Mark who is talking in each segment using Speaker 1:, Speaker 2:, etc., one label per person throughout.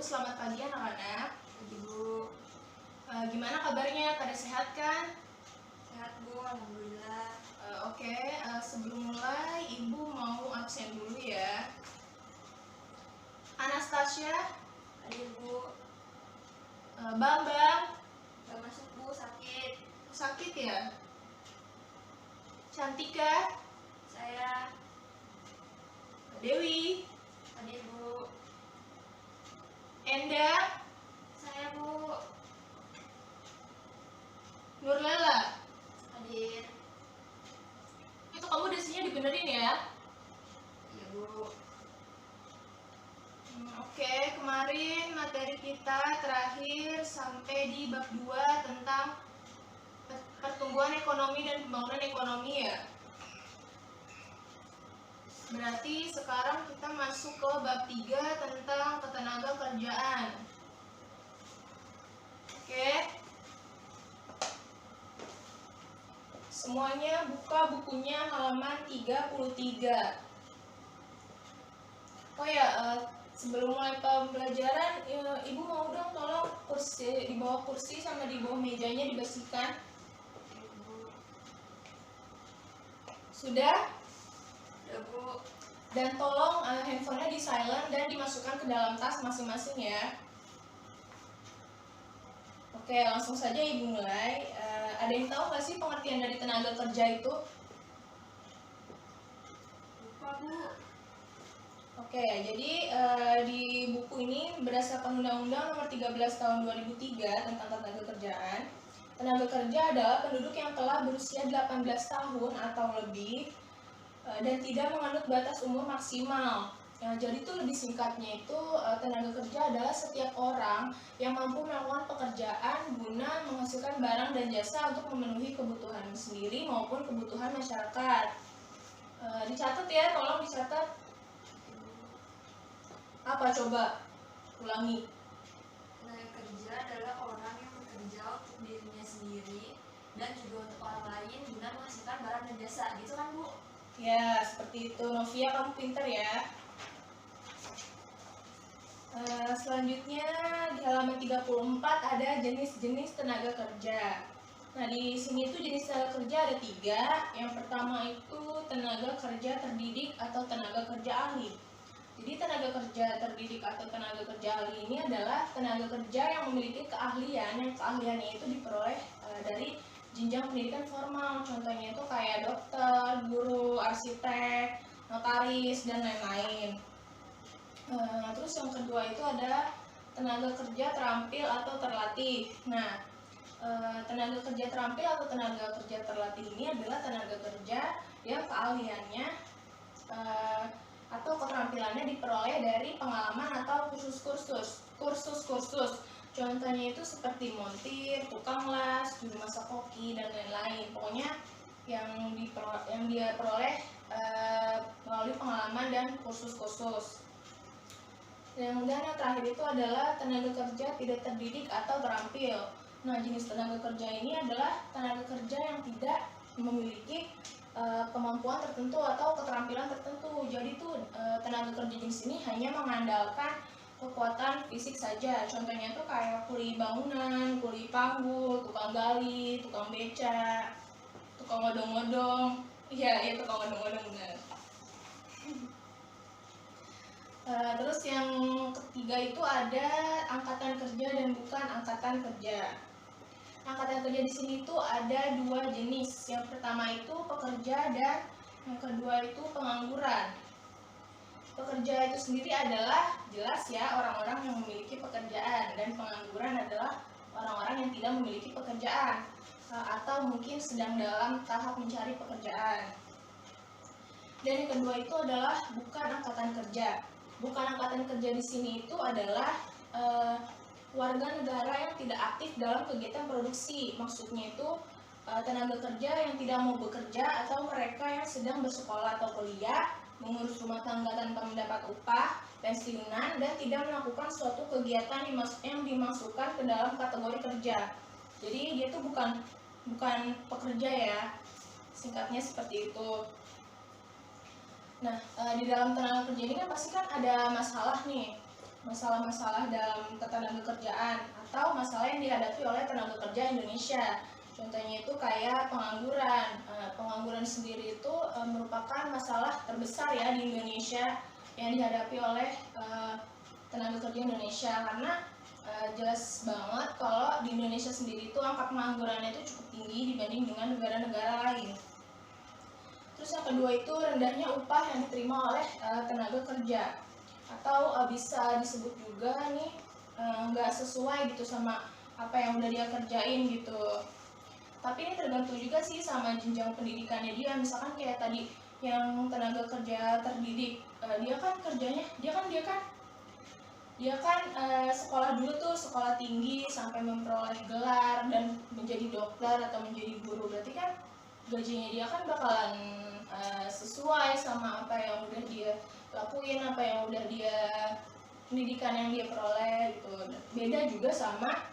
Speaker 1: selamat pagi anak-anak.
Speaker 2: Pagi Bu.
Speaker 1: Gimana kabarnya? Pada sehat kan?
Speaker 2: Sehat Bu, alhamdulillah.
Speaker 1: Oke, sebelum mulai Ibu mau absen dulu ya. Anastasia,
Speaker 2: Hadir Bu.
Speaker 1: Bambang,
Speaker 2: Gak masuk Bu, sakit.
Speaker 1: sakit ya? Cantika,
Speaker 2: Saya.
Speaker 1: Dewi,
Speaker 2: Hadir Bu.
Speaker 1: Enda,
Speaker 2: Saya Bu.
Speaker 1: Nurlela.
Speaker 2: Hadir.
Speaker 1: Itu kamu dasinya dibenerin ya?
Speaker 2: Iya Bu.
Speaker 1: Oke, kemarin materi kita terakhir sampai di bab 2 tentang pertumbuhan ekonomi dan pembangunan ekonomi ya. Berarti sekarang kita masuk ke bab 3 tentang ketenaga kerjaan. Oke. Semuanya buka bukunya halaman 33. Oh ya, sebelum mulai pembelajaran, Ibu mau dong tolong kursi, di bawah kursi sama di bawah mejanya dibersihkan. Sudah?
Speaker 2: Udah Bu.
Speaker 1: Dan tolong handphonenya di silent dan dimasukkan ke dalam tas masing-masing ya. Oke, langsung saja Ibu mulai. Ada yang tahu nggak sih pengertian dari tenaga kerja itu?
Speaker 2: Lupa Bu.
Speaker 1: Oke, jadi di buku ini berdasarkan Undang-Undang Nomor 13 Tahun 2003 tentang tenaga kerjaan, tenaga kerja adalah penduduk yang telah berusia 18 tahun atau lebih dan tidak menganut batas umur maksimal. Jadi itu lebih singkatnya itu tenaga kerja adalah setiap orang yang mampu melakukan pekerjaan guna menghasilkan barang dan jasa untuk memenuhi kebutuhan sendiri maupun kebutuhan masyarakat. Dicatat ya, tolong dicatat. Apa coba? Ulangi.
Speaker 2: Tenaga kerja adalah orang yang bekerja untuk dirinya sendiri dan juga untuk orang lain guna menghasilkan barang dan jasa. Gitu kan Bu?
Speaker 1: Ya, seperti itu. Novia, kamu pinter ya. Selanjutnya di halaman 34 ada jenis-jenis tenaga kerja. Nah, di sini itu jenis tenaga kerja ada 3. Yang pertama itu tenaga kerja terdidik atau tenaga kerja ahli. Jadi tenaga kerja terdidik atau tenaga kerja ahli ini adalah tenaga kerja yang memiliki keahlian, yang keahliannya itu diperoleh dari jenjang pendidikan formal. Contohnya itu kayak dokter, guru, arsitek, notaris, dan lain-lain. Terus yang kedua itu ada tenaga kerja terampil atau terlatih. Nah, tenaga kerja terampil atau tenaga kerja terlatih ini adalah tenaga kerja yang keahliannya atau keterampilannya diperoleh dari pengalaman atau kursus-kursus. Contohnya itu seperti montir, tukang las, juru masak koki, dan lain-lain. Pokoknya yang dia peroleh melalui pengalaman dan kursus-kursus. Dan yang terakhir itu adalah tenaga kerja tidak terdidik atau terampil. Nah, jenis tenaga kerja ini adalah tenaga kerja yang tidak memiliki kemampuan tertentu atau keterampilan tertentu. Jadi itu tenaga kerja jenis ini hanya mengandalkan kekuatan fisik saja. Contohnya itu kayak kuli bangunan, kuli panggul, tukang gali, tukang beca, tukang odong-odong. Iya, tukang odong-odong benar. Terus yang ketiga itu ada angkatan kerja dan bukan angkatan kerja. Angkatan kerja di sini itu ada 2 jenis. Yang pertama itu pekerja dan yang kedua itu pengangguran. Pekerja itu sendiri adalah jelas ya orang-orang yang memiliki pekerjaan, dan pengangguran adalah orang-orang yang tidak memiliki pekerjaan atau mungkin sedang dalam tahap mencari pekerjaan. Dan yang kedua itu adalah bukan angkatan kerja. Bukan angkatan kerja di sini itu adalah warga negara yang tidak aktif dalam kegiatan produksi. Maksudnya itu tenaga kerja yang tidak mau bekerja atau mereka yang sedang bersekolah atau kuliah, mengurus rumah tangga tanpa mendapat upah, pensiunan, dan tidak melakukan suatu kegiatan yang dimasukkan ke dalam kategori kerja. Jadi dia itu bukan pekerja ya, singkatnya seperti itu. Nah, di dalam tenaga kerja ini kan pasti kan ada masalah nih. masalah-masalah dalam ketenagakerjaan atau masalah yang dihadapi oleh tenaga kerja Indonesia. Contohnya itu kayak pengangguran. Pengangguran sendiri itu merupakan masalah terbesar ya di Indonesia yang dihadapi oleh tenaga kerja Indonesia, karena jelas banget kalau di Indonesia sendiri itu angka penganggurannya itu cukup tinggi dibanding dengan negara-negara lain. Terus yang kedua itu rendahnya upah yang diterima oleh tenaga kerja, atau bisa disebut juga nih nggak sesuai gitu sama apa yang udah dia kerjain gitu. Tapi ini tergantung juga sih sama jenjang pendidikannya dia. Misalkan kayak tadi yang tenaga kerja terdidik, dia kan kerjanya dia kan sekolah dulu tuh, sekolah tinggi sampai memperoleh gelar dan menjadi dokter atau menjadi guru. Berarti kan gajinya dia kan bakalan sesuai sama apa yang udah dia lakuin, apa yang udah dia pendidikan yang dia peroleh gitu. Beda juga sama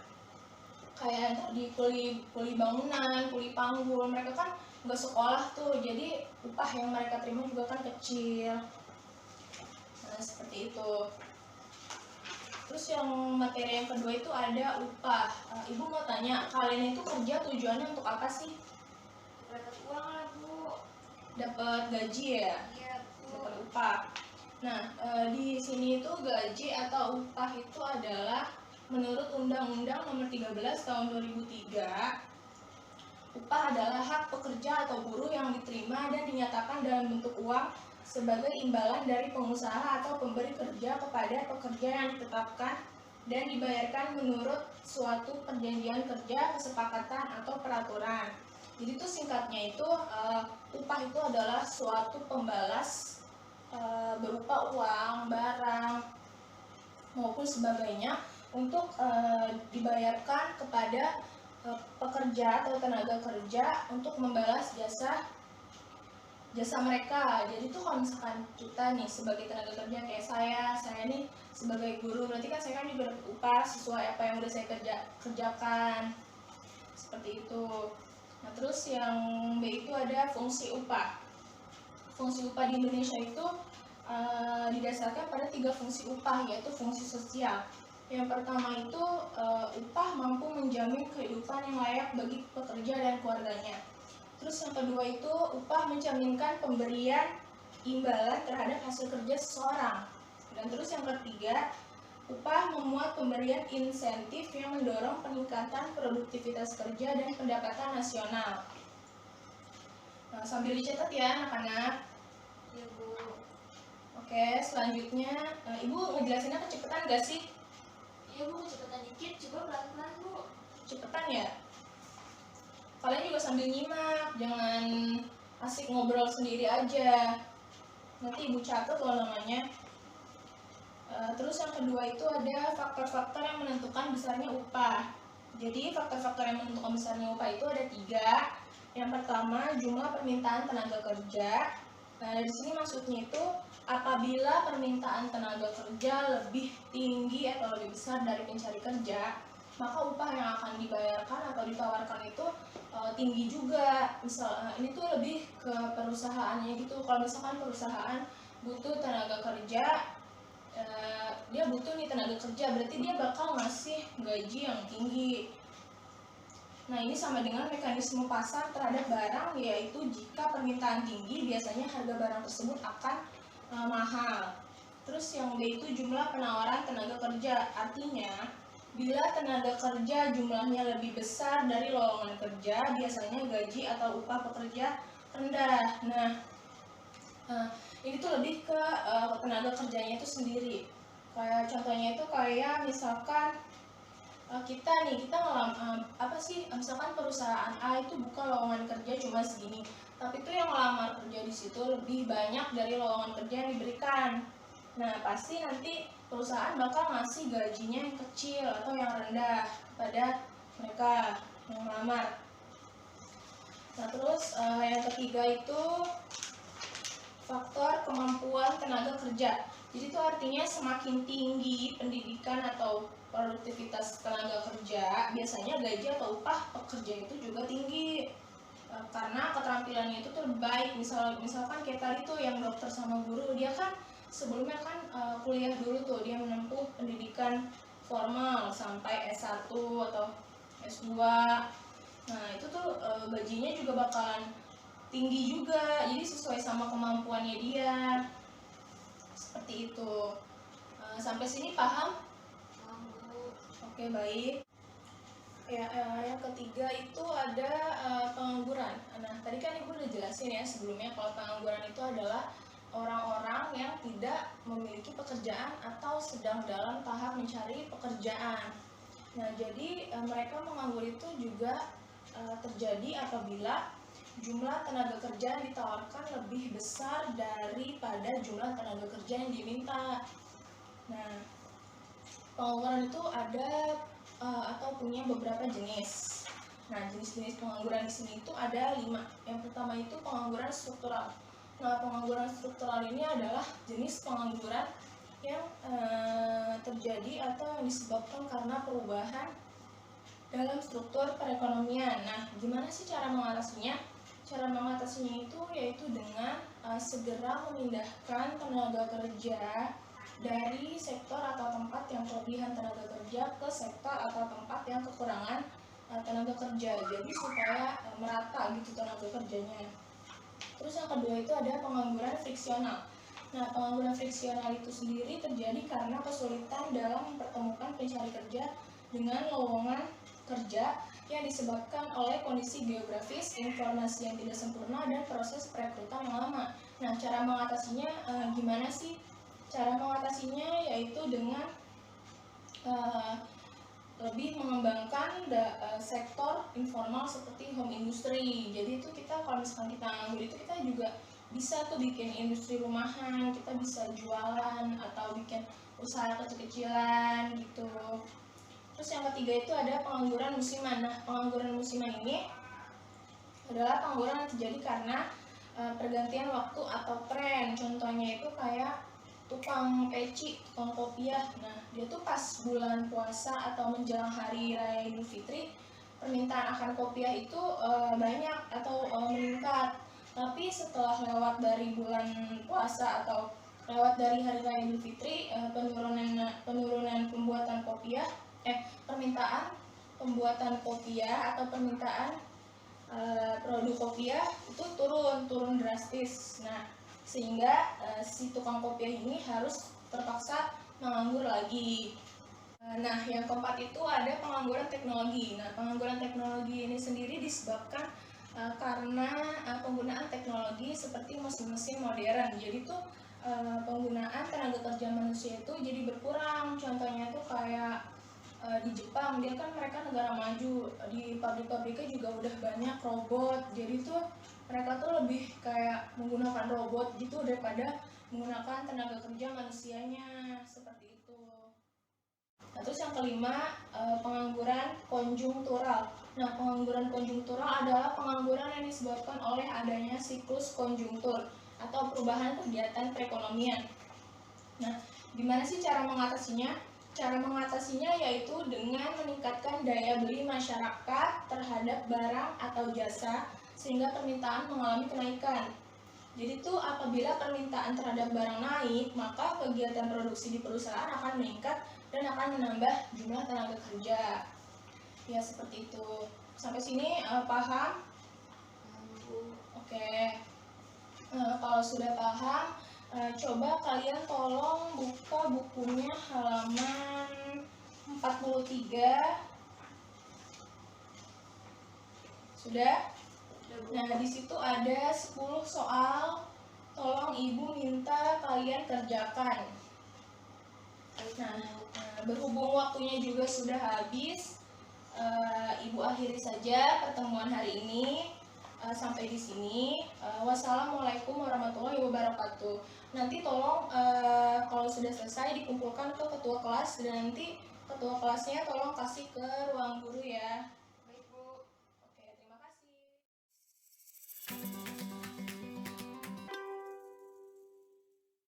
Speaker 1: kayak tadi kuli bangunan, kuli panggul, mereka kan nggak sekolah tuh, jadi upah yang mereka terima juga kan kecil. Nah, seperti itu. Terus yang materi yang kedua itu ada upah. Ibu mau tanya, kalian itu kerja tujuannya untuk apa sih?
Speaker 2: Dapat uang lah Bu.
Speaker 1: Dapat gaji ya?
Speaker 2: Iya Bu.
Speaker 1: Dapat upah. Nah, di sini itu gaji atau upah itu adalah menurut Undang-Undang Nomor 13 Tahun 2003, upah adalah hak pekerja atau buruh yang diterima dan dinyatakan dalam bentuk uang sebagai imbalan dari pengusaha atau pemberi kerja kepada pekerja yang ditetapkan dan dibayarkan menurut suatu perjanjian kerja, kesepakatan, atau peraturan. Jadi itu singkatnya itu upah itu adalah suatu pembalas berupa uang, barang, maupun sebagainya untuk dibayarkan kepada pekerja atau tenaga kerja untuk membalas jasa mereka. Jadi tuh kalau misalkan kita nih sebagai tenaga kerja kayak saya nih sebagai guru, berarti kan saya kan juga dapat upah sesuai apa yang udah saya kerjakan. Seperti itu. Nah, terus yang B itu ada fungsi upah. Fungsi upah di Indonesia itu didasarkan pada 3 fungsi upah, yaitu fungsi sosial. Yang pertama itu upah mampu menjamin kehidupan yang layak bagi pekerja dan keluarganya. Terus yang kedua itu upah mencerminkan pemberian imbalan terhadap hasil kerja seseorang. Dan terus yang ketiga, upah memuat pemberian insentif yang mendorong peningkatan produktivitas kerja dan pendapatan nasional. Nah, sambil dicatat ya anak-anak.
Speaker 2: Iya Bu.
Speaker 1: Oke, selanjutnya Ibu ngejelasinnya kecepatan gak sih?
Speaker 2: Iya Bu, kecepatan dikit, coba pelan-pelan Bu.
Speaker 1: Cepetan ya? Kalian juga sambil nyimak, jangan asik ngobrol sendiri aja. Nanti Ibu catat loh namanya. Terus yang kedua itu ada faktor-faktor yang menentukan besarnya upah. Jadi faktor-faktor yang menentukan besarnya upah itu ada 3. Yang pertama, jumlah permintaan tenaga kerja. Nah, dari sini maksudnya itu apabila permintaan tenaga kerja lebih tinggi atau lebih besar dari pencari kerja, maka upah yang akan dibayarkan atau ditawarkan itu tinggi juga. Misal ini tuh lebih ke perusahaannya gitu. Kalau misalkan perusahaan butuh tenaga kerja, dia butuh nih tenaga kerja, berarti dia bakal ngasih gaji yang tinggi. Nah, ini sama dengan mekanisme pasar terhadap barang, yaitu jika permintaan tinggi, biasanya harga barang tersebut akan mahal. Terus yang B itu jumlah penawaran tenaga kerja. Artinya, bila tenaga kerja jumlahnya lebih besar dari lowongan kerja, biasanya gaji atau upah pekerja rendah. Nah, ini tuh lebih ke tenaga kerjanya itu sendiri. Kayak contohnya itu kayak misalkan kita misalkan perusahaan A itu buka lowongan kerja cuma segini, tapi itu yang melamar kerja di situ lebih banyak dari lowongan kerja yang diberikan. Nah, pasti nanti perusahaan bakal ngasih gajinya yang kecil atau yang rendah kepada mereka yang melamar. Nah, terus yang ketiga itu faktor kemampuan tenaga kerja. Jadi itu artinya semakin tinggi pendidikan atau produktivitas tenaga kerja, biasanya gaji atau upah pekerja itu juga tinggi karena keterampilannya itu terbaik. Misalkan kayak tadi tuh yang dokter sama guru, dia kan sebelumnya kan kuliah dulu tuh, dia menempuh pendidikan formal sampai S1 atau S2. Nah itu tuh gajinya juga bakalan tinggi juga, jadi sesuai sama kemampuannya dia, seperti itu. Sampai sini paham?
Speaker 2: Paham, Bu.
Speaker 1: Oke, baik. Ya, yang ketiga itu ada pengangguran. Nah, tadi kan Ibu udah jelasin ya sebelumnya kalau pengangguran itu adalah orang-orang yang tidak memiliki pekerjaan atau sedang dalam tahap mencari pekerjaan. Nah, jadi mereka menganggur itu juga terjadi apabila jumlah tenaga kerja yang ditawarkan lebih besar daripada jumlah tenaga kerja yang diminta. Nah, pengangguran itu ada atau punya beberapa jenis. Nah, jenis-jenis pengangguran di sini itu ada 5. Yang pertama itu pengangguran struktural. Nah, pengangguran struktural ini adalah jenis pengangguran yang terjadi atau yang disebabkan karena perubahan dalam struktur perekonomian. Nah, gimana sih cara mengatasinya? Cara mengatasinya itu yaitu dengan segera memindahkan tenaga kerja dari sektor atau tempat yang kelebihan tenaga kerja ke sektor atau tempat yang kekurangan tenaga kerja. Jadi supaya merata gitu tenaga kerjanya. Terus yang kedua itu ada pengangguran friksional. Nah, pengangguran friksional itu sendiri terjadi karena kesulitan dalam mempertemukan pencari kerja dengan lowongan kerja yang disebabkan oleh kondisi geografis, informasi yang tidak sempurna, dan proses perekrutan yang lama. Nah, cara mengatasinya gimana sih? Cara mengatasinya yaitu dengan lebih mengembangkan sektor informal seperti home industry. Jadi itu kita kalau misalkan kita nganggur itu kita juga bisa tuh bikin industri rumahan, kita bisa jualan atau bikin usaha kecil-kecilan gitu. Terus yang ketiga itu ada pengangguran musiman. Nah, pengangguran musiman ini adalah pengangguran yang terjadi karena pergantian waktu atau tren. Contohnya itu kayak tukang peci, tukang kopiah. Nah, dia tuh pas bulan puasa atau menjelang hari raya Idul Fitri, permintaan akan kopiah itu banyak atau meningkat. Tapi setelah lewat dari bulan puasa atau lewat dari hari raya Idul Fitri, penurunan pembuatan kopiah, permintaan pembuatan kopiah atau permintaan produk kopiah itu turun drastis. Nah, sehingga si tukang kopiah ini harus terpaksa menganggur lagi. Nah, yang keempat itu ada pengangguran teknologi. Nah, pengangguran teknologi ini sendiri disebabkan karena penggunaan teknologi seperti mesin-mesin modern. Jadi tuh penggunaan tenaga kerja manusia itu jadi berkurang. Contohnya tuh kayak di Jepang, dia kan mereka negara maju, di pabrik-pabriknya juga udah banyak robot. Jadi tuh mereka tuh lebih kayak menggunakan robot gitu daripada menggunakan tenaga kerja manusianya, seperti itu. Nah, terus yang kelima, pengangguran konjungtural. Nah, pengangguran konjungtural adalah pengangguran yang disebabkan oleh adanya siklus konjungtur atau perubahan kegiatan perekonomian. Nah, gimana sih cara mengatasinya? Cara mengatasinya yaitu dengan meningkatkan daya beli masyarakat terhadap barang atau jasa sehingga permintaan mengalami kenaikan. Jadi tuh apabila permintaan terhadap barang naik, maka kegiatan produksi di perusahaan akan meningkat dan akan menambah jumlah tenaga kerja. Ya seperti itu. Sampai sini paham? Oke. Kalau sudah paham, coba kalian tolong buka bukunya halaman 43. Sudah? Nah, di situ ada 10 soal. Tolong Ibu minta kalian kerjakan. Nah, berhubung waktunya juga sudah habis, Ibu akhiri saja pertemuan hari ini. Sampai di sini. Wassalamualaikum warahmatullahi wabarakatuh. Nanti tolong kalau sudah selesai dikumpulkan ke ketua kelas dan nanti ketua kelasnya tolong kasih ke ruang guru ya.
Speaker 2: Baik, Bu.
Speaker 1: Oke, terima kasih.